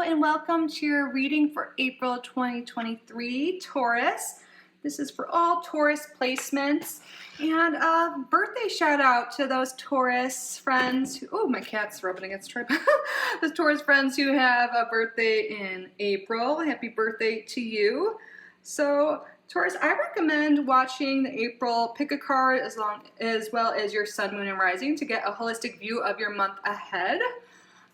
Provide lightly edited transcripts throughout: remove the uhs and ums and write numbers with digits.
and welcome to your reading for April 2023, Taurus. This is for all Taurus placements. And a birthday shout out to those Taurus friends who, oh, my cat's rubbing against her. Those Taurus friends who have a birthday in April. Happy birthday to you. So Taurus, I recommend watching the April pick a card as well as your sun, moon, and rising to get a holistic view of your month ahead.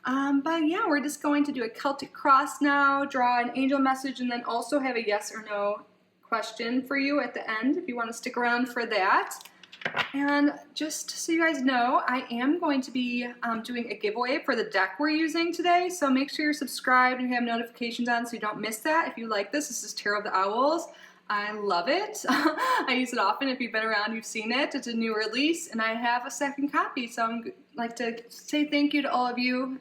But yeah, we're just going to do a Celtic cross now, draw an angel message, and then also have a yes or no question for you at the end if you want to stick around for that. And just so you guys know, I am going to be doing a giveaway for the deck we're using today, so make sure you're subscribed and you have notifications on so you don't miss that. If you like this is Tarot of the Owls. I love it. I use it often. If you've been around, you've seen it. It's a new release, and I have a second copy, so I'd like to say thank you to all of you.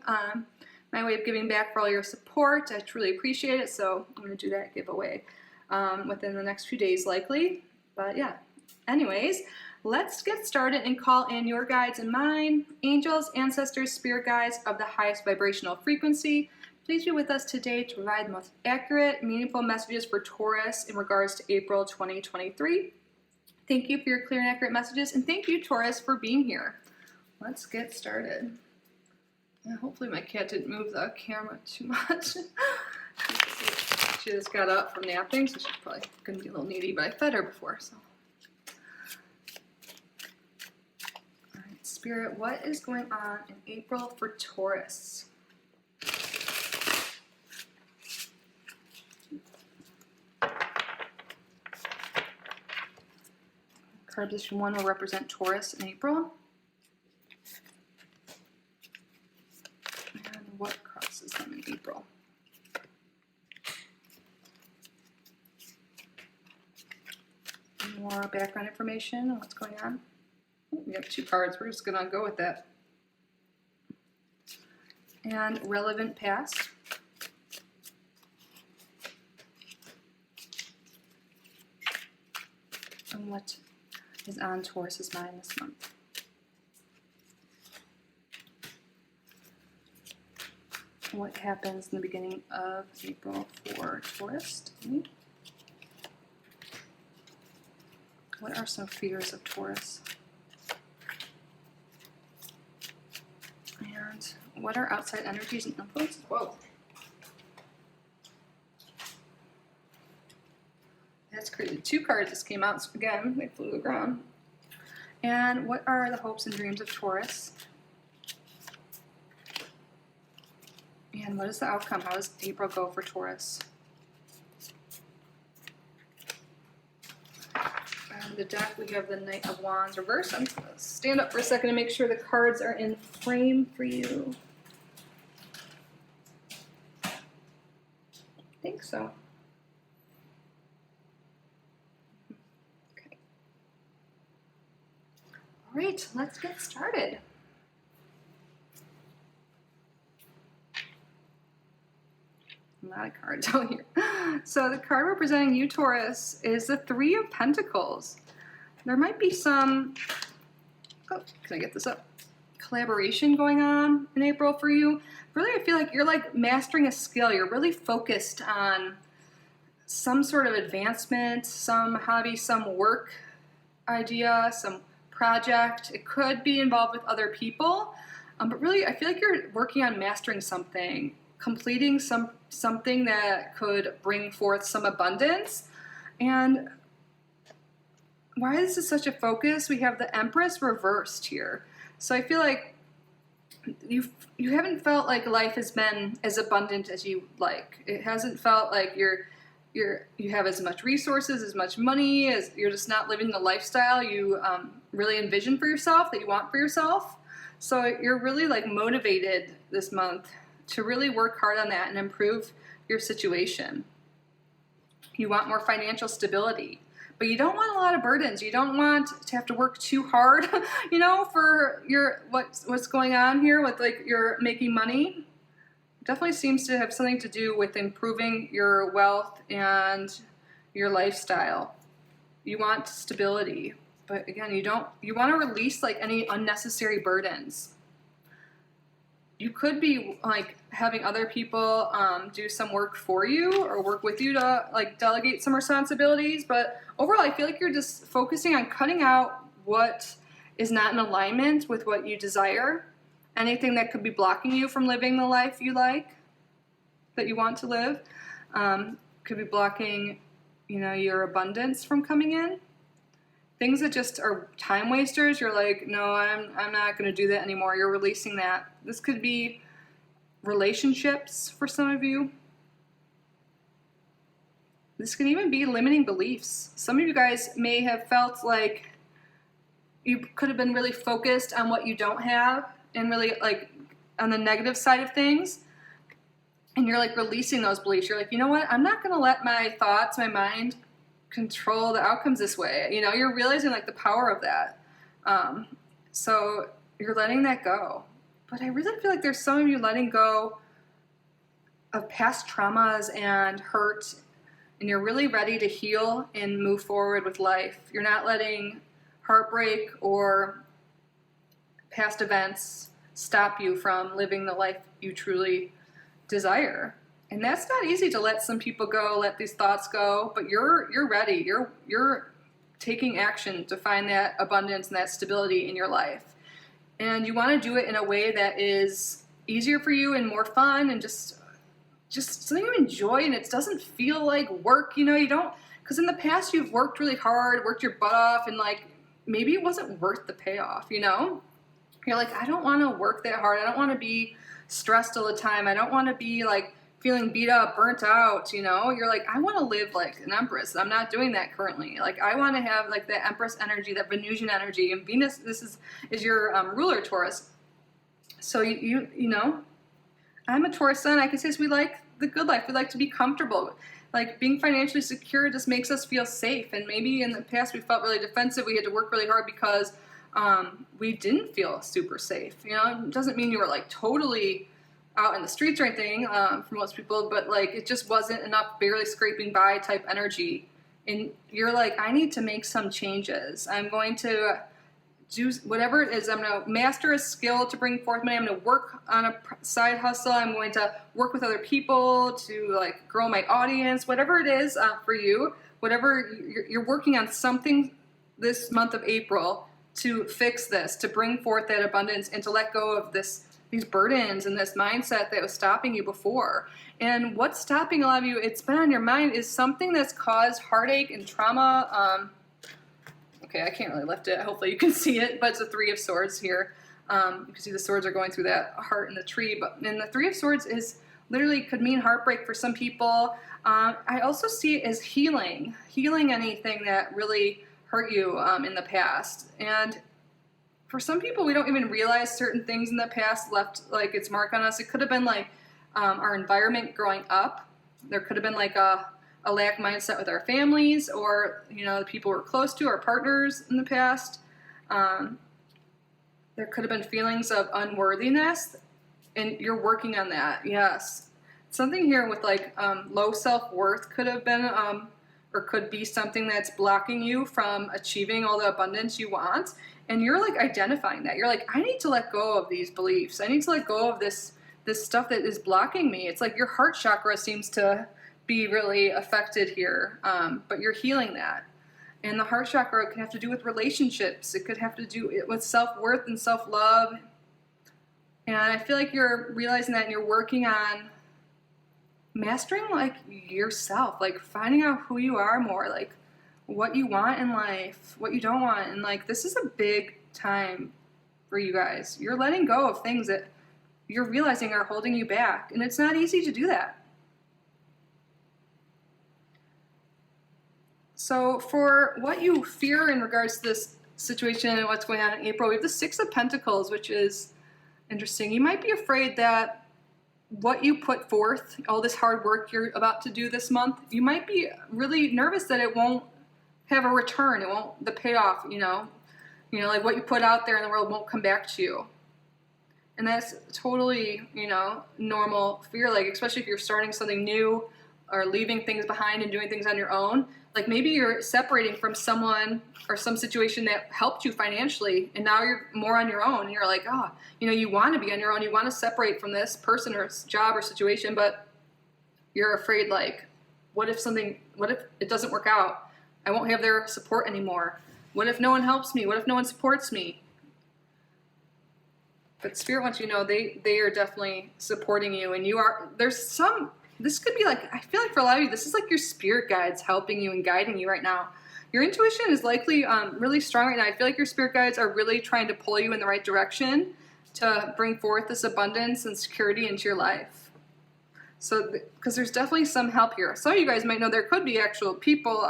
My way of giving back for all your support. I truly appreciate it, so I'm going to do that giveaway within the next few days likely. But yeah, anyways, let's get started and call in your guides and mine, angels, ancestors, spirit guides of the highest vibrational frequency. Please be with us today to provide the most accurate, meaningful messages for Taurus in regards to April 2023. Thank you for your clear and accurate messages, and thank you, Taurus, for being here. Let's get started. Yeah, hopefully my cat didn't move the camera too much. She just got up from napping, so she's probably going to be a little needy, but I fed her before, so. All right, Spirit, what is going on in April for Taurus? Card position 1 will represent Taurus in April. And what crosses them in April? More background information on what's going on. Oh, we have 2 cards. We're just going to go with that. And relevant past. And what is on Taurus's mind this month? What happens in the beginning of April for Taurus? What are some fears of Taurus? And what are outside energies and influences? Whoa. That's crazy. 2 cards just came out. So again, they flew to the ground. And what are the hopes and dreams of Taurus? And what is the outcome? How does April go for Taurus? And the deck, we have the Knight of Wands reversed. I'm going to stand up for a second to make sure the cards are in frame for you. I think so. Okay. All right, let's get started. A lot of cards out here. So the card representing you, Taurus, is the 3 of Pentacles. There might be some, oh, can I get this up? Collaboration going on in April for you. Really, I feel like you're like mastering a skill. You're really focused on some sort of advancement, some hobby, some work idea, some project. It could be involved with other people, but really, I feel like you're working on mastering something, completing something that could bring forth some abundance. And why this is such a focus, we have the Empress reversed here. So I feel like you haven't felt like life has been as abundant as you like. It hasn't felt like you have as much resources, as much money, as you're just not living the lifestyle you really envision for yourself, that you want for yourself. So you're really like motivated this month to really work hard on that and improve your situation. You want more financial stability, but you don't want a lot of burdens. You don't want to have to work too hard, you know, for your what's going on here with like your making money. It definitely seems to have something to do with improving your wealth and your lifestyle. You want stability, but again, you want to release like any unnecessary burdens. you could be like having other people do some work for you or work with you to like delegate some responsibilities. But overall, I feel like you're just focusing on cutting out what is not in alignment with what you desire. Anything that could be blocking you from living the life you like, that you want to live, could be blocking, your abundance from coming in. Things that just are time wasters, you're like, no, I'm not going to do that anymore. You're releasing that. This could be relationships for some of you. This can even be limiting beliefs. Some of you guys may have felt like you could have been really focused on what you don't have and really like on the negative side of things. And you're like releasing those beliefs. You're like, you know what? I'm not going to let my thoughts, my mind control the outcomes this way. You're realizing like the power of that. So you're letting that go. But I really feel like there's some of you letting go of past traumas and hurt, and you're really ready to heal and move forward with life. You're not letting heartbreak or past events stop you from living the life you truly desire. And that's not easy, to let some people go, let these thoughts go, but you're ready. You're taking action to find that abundance and that stability in your life. And you want to do it in a way that is easier for you and more fun and just something you enjoy, and it doesn't feel like work. You don't, because in the past you've worked really hard, worked your butt off, and like maybe it wasn't worth the payoff. You're like, I don't want to work that hard. I don't want to be stressed all the time. I don't want to be like feeling beat up, burnt out. You're like, I want to live like an empress. I'm not doing that currently. Like, I want to have like that empress energy, that Venusian energy, and Venus, this is your ruler, Taurus. So I'm a Taurus sun. I can say we like the good life. We like to be comfortable. Like, being financially secure just makes us feel safe. And maybe in the past we felt really defensive. We had to work really hard because we didn't feel super safe. It doesn't mean you were like totally out in the streets or anything for most people, but like it just wasn't enough, barely scraping by type energy. And you're like, I need to make some changes. I'm going to do whatever it is. I'm going to master a skill to bring forth money. I'm going to work on a side hustle. I'm going to work with other people to like grow my audience, whatever it is for you, whatever you're working on something this month of April to fix this, to bring forth that abundance and to let go of these burdens and this mindset that was stopping you before. And what's stopping a lot of you, it's been on your mind, is something that's caused heartache and trauma. Okay, I can't really lift it. Hopefully you can see it, but it's a Three of Swords here. You can see the swords are going through that heart in the tree. And the Three of Swords literally could mean heartbreak for some people. I also see it as healing anything that really hurt you in the past. And for some people, we don't even realize certain things in the past left like its mark on us. It could have been like our environment growing up. There could have been like a lack mindset with our families, or the people we're close to, our partners in the past. There could have been feelings of unworthiness, and you're working on that. Yes, something here with like low self-worth could have been or could be something that's blocking you from achieving all the abundance you want. And you're like identifying that. You're like, I need to let go of these beliefs. I need to let go of this stuff that is blocking me. It's like your heart chakra seems to be really affected here, but you're healing that. And the heart chakra can have to do with relationships. It could have to do with self-worth and self-love. And I feel like you're realizing that, and you're working on mastering like yourself, like finding out who you are more, like what you want in life, what you don't want. And like, this is a big time for you guys. You're letting go of things that you're realizing are holding you back. And it's not easy to do that. So for what you fear in regards to this situation and what's going on in April, we have the Six of Pentacles, which is interesting. You might be afraid that what you put forth, all this hard work you're about to do this month, you might be really nervous that it won't have a return. It won't, the payoff, like what you put out there in the world won't come back to you. And that's totally, normal fear, like especially if you're starting something new, or leaving things behind and doing things on your own. Like maybe you're separating from someone or some situation that helped you financially, and now you're more on your own. And you're like, oh, you know, you want to be on your own. You want to separate from this person or job or situation, but you're afraid, like, what if it doesn't work out? I won't have their support anymore. What if no one helps me? What if no one supports me? But Spirit wants you to know they are definitely supporting you, and this could be like, I feel like for a lot of you, this is like your spirit guides helping you and guiding you right now. Your intuition is likely really strong right now. I feel like your spirit guides are really trying to pull you in the right direction to bring forth this abundance and security into your life. So, because there's definitely some help here. Some of you guys might know there could be actual people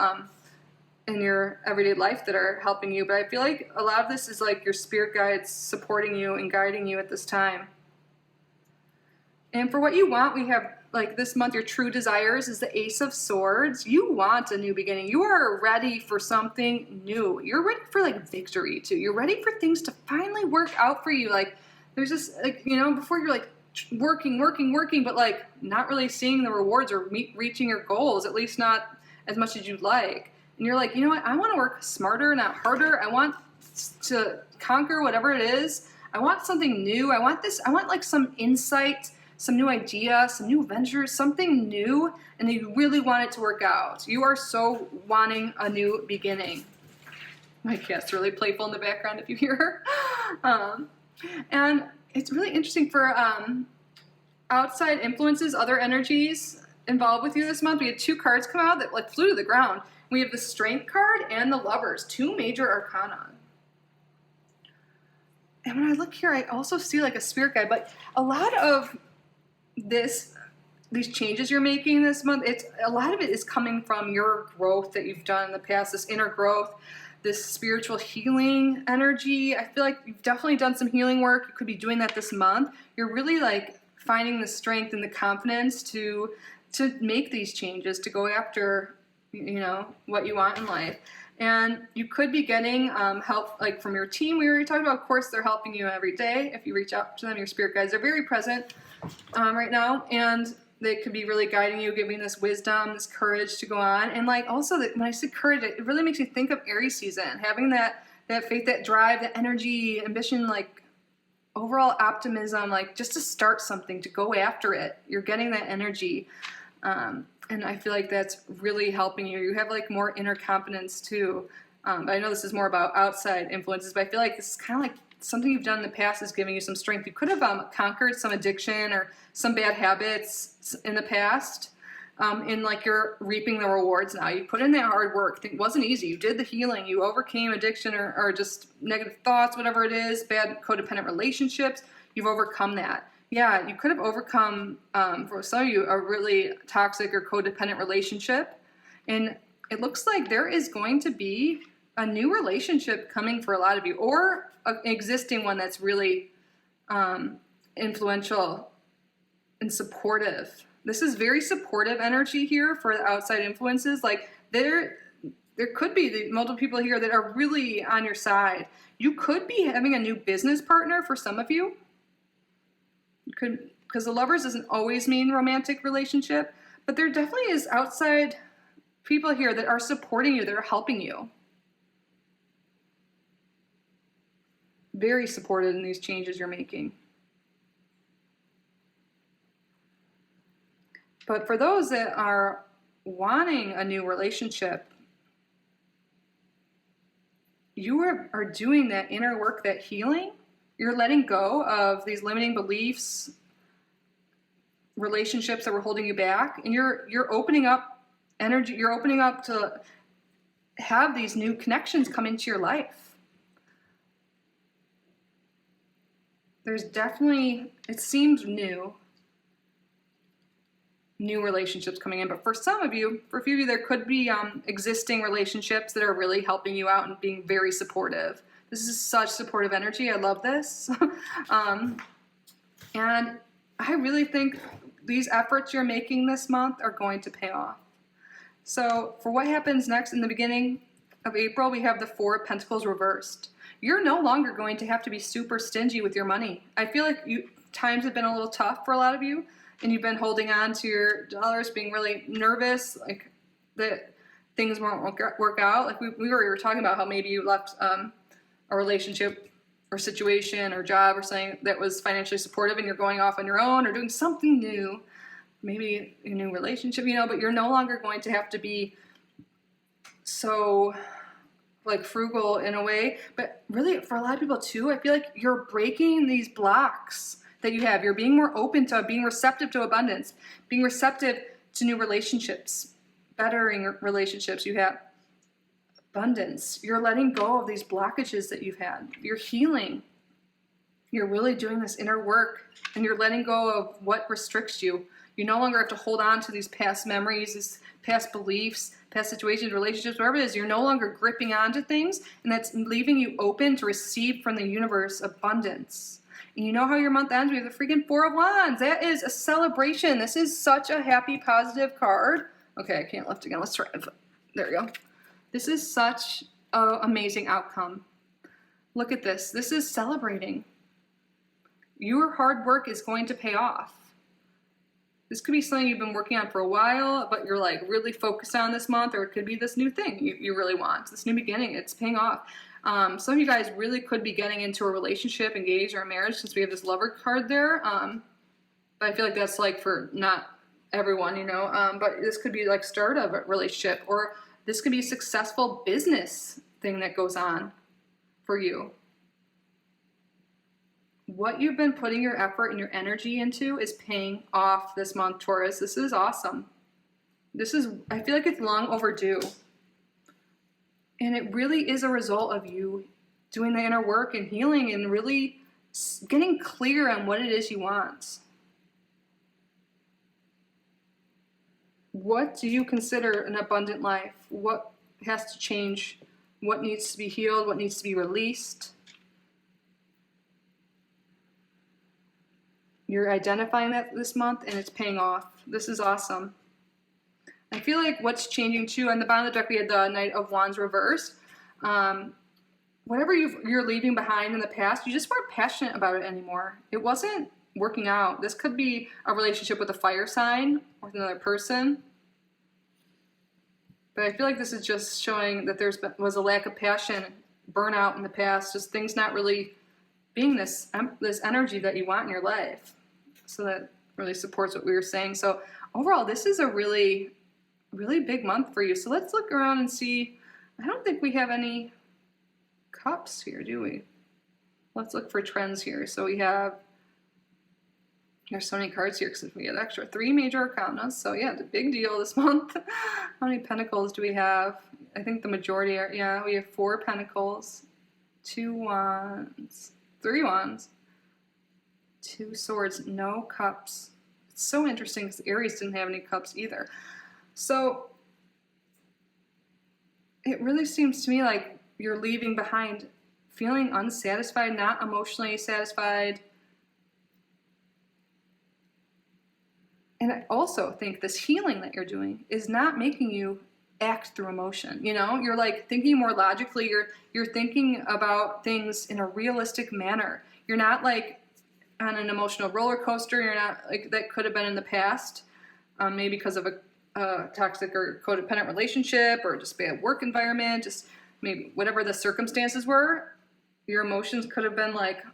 in your everyday life that are helping you, but I feel like a lot of this is like your spirit guides supporting you and guiding you at this time. And for what you want, we have, like, this month, your true desires is the Ace of Swords. You want a new beginning. You are ready for something new. You're ready for, like, victory, too. You're ready for things to finally work out for you. Like, there's this, like, you know, before you're, like, working, but, like, not really seeing the rewards or reaching your goals, at least not as much as you'd like. And you're like, you know what? I want to work smarter, not harder. I want to conquer whatever it is. I want something new. I want like some insight, some new idea, some new ventures, something new, and you really want it to work out. You are so wanting a new beginning. My cat's really playful in the background if you hear her. And it's really interesting for outside influences, other energies involved with you this month. We had 2 cards come out that, like, flew to the ground. We have the Strength card and the Lovers, 2 major arcana. And when I look here, I also see, like, a spirit guide, but a lot of these changes you're making this month, a lot of it is coming from your growth that you've done in the past, this inner growth, this spiritual healing energy. I feel like you've definitely done some healing work. You could be doing that this month. You're really, like, finding the strength and the confidence to make these changes, to go after, you know, what you want in life. And you could be getting help, like, from your team. We already talked about, of course, they're helping you every day. If you reach out to them, your spirit guides are very present right now, and they could be really guiding you, giving this wisdom, this courage to go on. And, like, also, when I say courage, it really makes me think of Aries season, having that faith, that drive, that energy, ambition, like, overall optimism, like, just to start something, to go after it. You're getting that energy. And I feel like that's really helping you. You have, like, more inner confidence too. But I know this is more about outside influences, but I feel like this is kind of like something you've done in the past is giving you some strength. You could have conquered some addiction or some bad habits in the past, and, like, you're reaping the rewards now. You put in that hard work. It wasn't easy. You did the healing. You overcame addiction or just negative thoughts, whatever it is, bad codependent relationships. You've overcome that. Yeah, you could have overcome, for some of you, a really toxic or codependent relationship. And it looks like there is going to be a new relationship coming for a lot of you, or an existing one that's really influential and supportive. This is very supportive energy here for the outside influences. Like, there could be multiple people here that are really on your side. You could be having a new business partner for some of you. Because the Lovers doesn't always mean romantic relationship, but there definitely is outside people here that are supporting you, that are helping you. Very supported in these changes you're making. But for those that are wanting a new relationship, you are doing that inner work, that healing. You're letting go of these limiting beliefs, relationships that were holding you back, and you're opening up energy. You're opening up to have these new connections come into your life. There's definitely, it seems new relationships coming in, but for some of you, for a few of you, there could be existing relationships that are really helping you out and being very supportive. This is such supportive energy. I love this. And I really think these efforts you're making this month are going to pay off. So for what happens next in the beginning of April, we have the 4 of Pentacles reversed. You're no longer going to have to be super stingy with your money. I feel like times have been a little tough for a lot of you. and you've been holding on to your dollars, being really nervous, like that things won't work out. Like we were talking about how maybe you left a relationship or situation or job or something that was financially supportive, and you're going off on your own or doing something new, maybe a new relationship, you know, but you're no longer going to have to be so like frugal in a way. But really for a lot of people too, I feel like you're breaking these blocks that you have. You're being more open to being receptive to abundance, being receptive to new relationships, bettering relationships. You have abundance. You're letting go of these blockages that you've had. You're healing. You're really doing this inner work, and you're letting go of what restricts you. You no longer have to hold on to these past memories, these past beliefs, past situations, relationships, whatever it is. You're no longer gripping onto things, and that's leaving you open to receive from the universe abundance. And you know how your month ends? We have the freaking Four of Wands. That is a celebration. This is such a happy, positive card. Okay, I can't lift again. Let's try it. There we go. This is such an amazing outcome. Look at this. This is celebrating. Your hard work is going to pay off. This could be something you've been working on for a while, but you're like really focused on this month, or it could be this new thing you really want, this new beginning. It's paying off. Some of you guys really could be getting into a relationship, engaged, or a marriage, since we have this Lover card there. But I feel like that's like for not everyone, you know. But this could be like start of a relationship, or this could be a successful business thing that goes on for you. What you've been putting your effort and your energy into is paying off this month, Taurus. This is awesome. I feel like it's long overdue. And it really is a result of you doing the inner work and healing and really getting clear on what it is you want. What do you consider an abundant life? What has to change? What needs to be healed? What needs to be released? You're identifying that this month, and it's paying off. This is awesome. I feel like what's changing too, on the bottom of the deck we had the Knight of Wands reversed. Whatever you're leaving behind in the past, you just weren't passionate about it anymore. It wasn't working out. This could be a relationship with a fire sign or with another person. But I feel like this is just showing that was a lack of passion, burnout in the past, just things not really being this energy that you want in your life. So that really supports what we were saying. So overall, this is a really, really big month for you. So let's look around and see. I don't think we have any cups here, do we? Let's look for trends here. So we have, there's so many cards here because we had extra 3 major arcana. So yeah, it's a big deal this month. How many pentacles do we have? I think the majority are, yeah, we have 4 pentacles, 2 wands, 3 wands, 2 swords, no cups. It's so interesting because Aries didn't have any cups either. So it really seems to me like you're leaving behind feeling unsatisfied, not emotionally satisfied. And I also think this healing that you're doing is not making you act through emotion. You know, you're like thinking more logically. You're thinking about things in a realistic manner. You're not like on an emotional roller coaster. You're not like that could have been in the past, maybe because of a toxic or codependent relationship or just bad work environment, just maybe whatever the circumstances were. Your emotions could have been like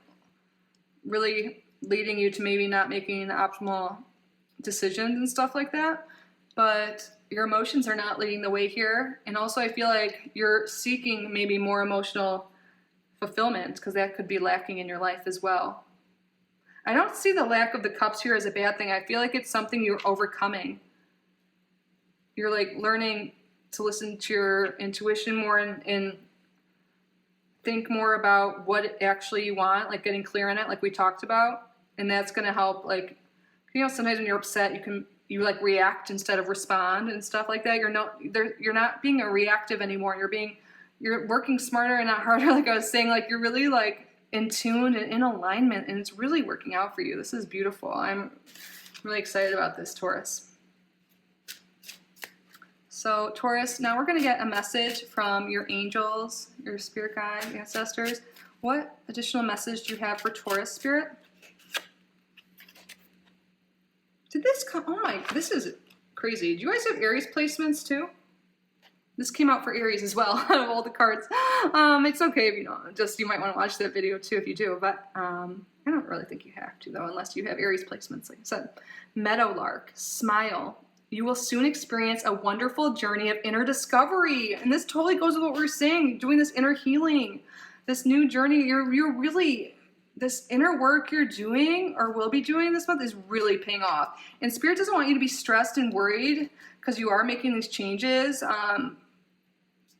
really leading you to maybe not making the optimal decisions and stuff like that. But your emotions are not leading the way here. And also I feel like you're seeking maybe more emotional fulfillment because that could be lacking in your life as well. I don't see the lack of the cups here as a bad thing. I feel like it's something you're overcoming. You're like learning to listen to your intuition more and think more about what actually you want, like getting clear on it, like we talked about. And that's going to help, like, you know, sometimes when you're upset, you like react instead of respond and stuff like that. You're not being a reactive anymore. You're working smarter and not harder. Like I was saying, like you're really like in tune and in alignment, and it's really working out for you. This is beautiful. I'm really excited about this, Taurus. So Taurus, now we're going to get a message from your angels, your spirit guide, ancestors. What additional message do you have for Taurus, Spirit? Did this come? Oh my, this is crazy. Do you guys have Aries placements too? This came out for Aries as well, out of all the cards. It's okay if you don't. Just, you might want to watch that video too if you do, but I don't really think you have to though, unless you have Aries placements, like I said. Meadowlark, smile. You will soon experience a wonderful journey of inner discovery. And this totally goes with what we're saying, doing this inner healing, this new journey. You're really, this inner work you're doing or will be doing this month is really paying off. And Spirit doesn't want you to be stressed and worried because you are making these changes.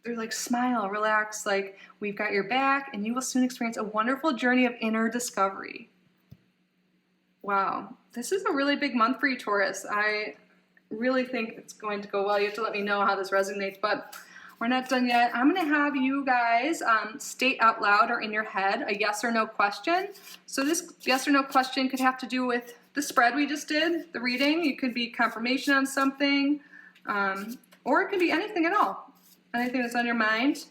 They're like, smile, relax, like we've got your back, and you will soon experience a wonderful journey of inner discovery. Wow, this is a really big month for you, Taurus. I really think it's going to go well. You have to let me know how this resonates, but we're not done yet. I'm going to have you guys state out loud or in your head a yes or no question. So this yes or no question could have to do with the spread we just did, the reading. It could be confirmation on something, or it could be anything at all. Anything that's on your mind.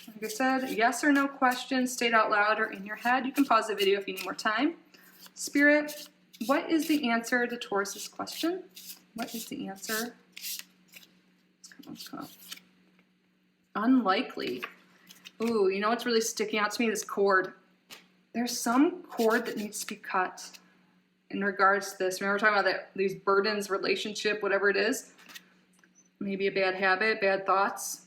Like I said, yes or no question, state out loud or in your head. You can pause the video if you need more time. Spirit, what is the answer to Taurus's question? What is the answer? Let's come up. Unlikely. Ooh, you know what's really sticking out to me? This cord. There's some cord that needs to be cut in regards to this. Remember we're talking about these burdens, relationship, whatever it is. Maybe a bad habit, bad thoughts.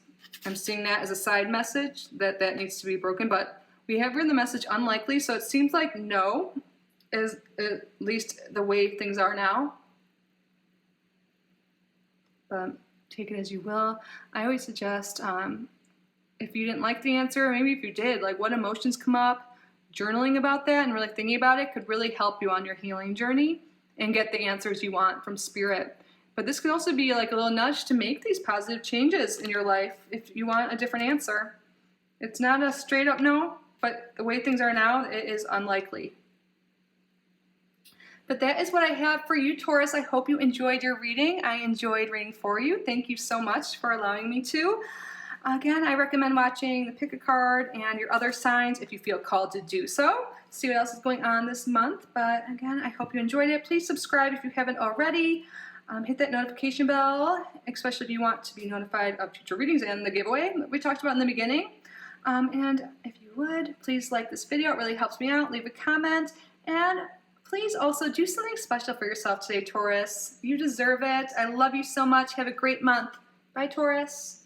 I'm seeing that as a side message that needs to be broken, but we have here the message unlikely, so it seems like no is at least the way things are now. But take it as you will. I always suggest if you didn't like the answer, maybe if you did, like what emotions come up, journaling about that and really thinking about it could really help you on your healing journey and get the answers you want from Spirit. But this could also be like a little nudge to make these positive changes in your life if you want a different answer. It's not a straight up no, but the way things are now, it is unlikely. But that is what I have for you, Taurus. I hope you enjoyed your reading. I enjoyed reading for you. Thank you so much for allowing me to. Again, I recommend watching the pick a card and your other signs if you feel called to do so. See what else is going on this month. But again, I hope you enjoyed it. Please subscribe if you haven't already. Hit that notification bell, especially if you want to be notified of future readings and the giveaway that we talked about in the beginning. And if you would, please like this video. It really helps me out. Leave a comment. And please also do something special for yourself today, Taurus. You deserve it. I love you so much. Have a great month. Bye, Taurus.